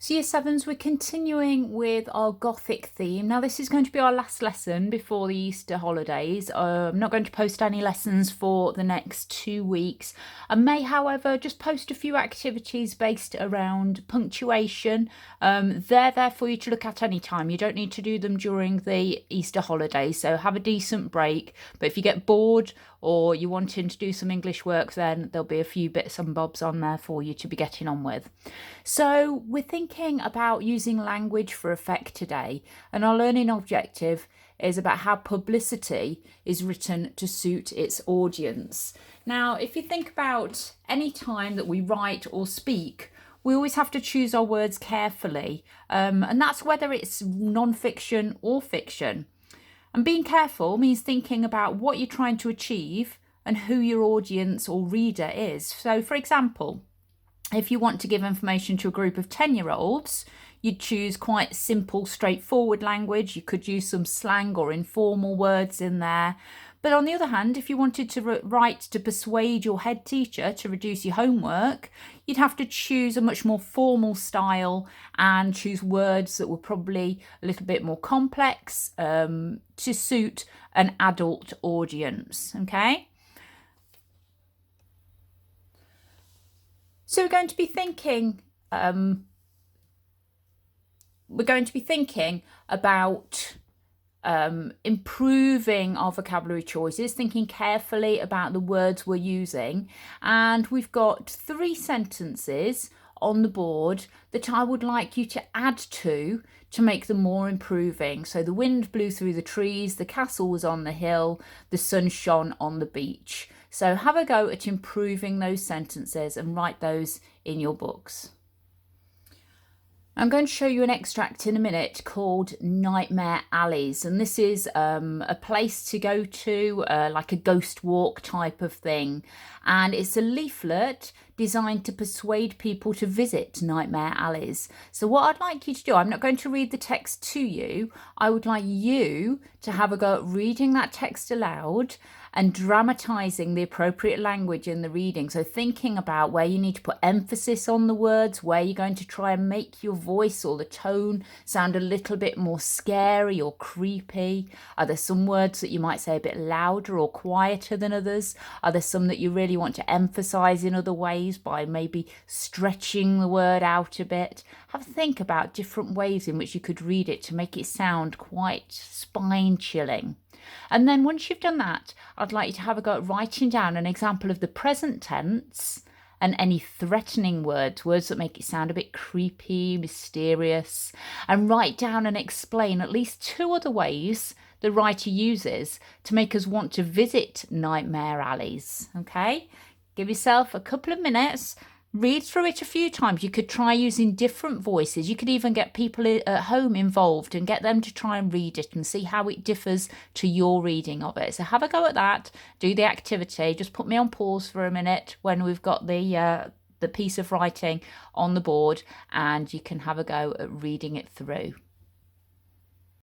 So Year 7s, we're continuing with our Gothic theme. Now this is going to be our last lesson before the Easter holidays. I'm not going to post any lessons for the next 2 weeks. I may, however, just post a few activities based around punctuation. They're there for you to look at any time. You don't need to do them during the Easter holidays, so have a decent break. But if you get bored or you're wanting to do some English work, then there'll be a few bits and bobs on there for you to be getting on with. So we're thinking about using language for effect today, and our learning objective is about how publicity is written to suit its audience. Now, if you think about any time that we write or speak, we always have to choose our words carefully, and that's whether it's non-fiction or fiction. And being careful means thinking about what you're trying to achieve and who your audience or reader is. So, for example, if you want to give information to a group of 10-year-olds, you'd choose quite simple, straightforward language. You could use some slang or informal words in there. But on the other hand, if you wanted to write to persuade your head teacher to reduce your homework, you'd have to choose a much more formal style and choose words that were probably a little bit more complex to suit an adult audience, okay? So we're going to be thinking about improving our vocabulary choices, thinking carefully about the words we're using. And we've got 3 sentences on the board that I would like you to add to make them more improving. So the wind blew through the trees, the castle was on the hill, the sun shone on the beach. So have a go at improving those sentences and write those in your books. I'm going to show you an extract in a minute called Nightmare Alleys, and this is a place to go to, like a ghost walk type of thing, and it's a leaflet designed to persuade people to visit Nightmare Alleys. So what I'd like you to do, I'm not going to read the text to you, I would like you to have a go at reading that text aloud and dramatising the appropriate language in the reading. So thinking about where you need to put emphasis on the words, where you're going to try and make your voice or the tone sound a little bit more scary or creepy. Are there some words that you might say a bit louder or quieter than others? Are there some that you really want to emphasise in other ways by maybe stretching the word out a bit? Have a think about different ways in which you could read it to make it sound quite spine-chilling. And then once you've done that, I'd like you to have a go at writing down an example of the present tense and any threatening words that make it sound a bit creepy, mysterious, and write down and explain at least 2 other ways the writer uses to make us want to visit Nightmare Alleys, okay? Give yourself a couple of minutes. Read through it a few times. You could try using different voices. You could even get people at home involved and get them to try and read it and see how it differs to your reading of it. So have a go at that. Do the activity. Just put me on pause for a minute when we've got the piece of writing on the board, and you can have a go at reading it through.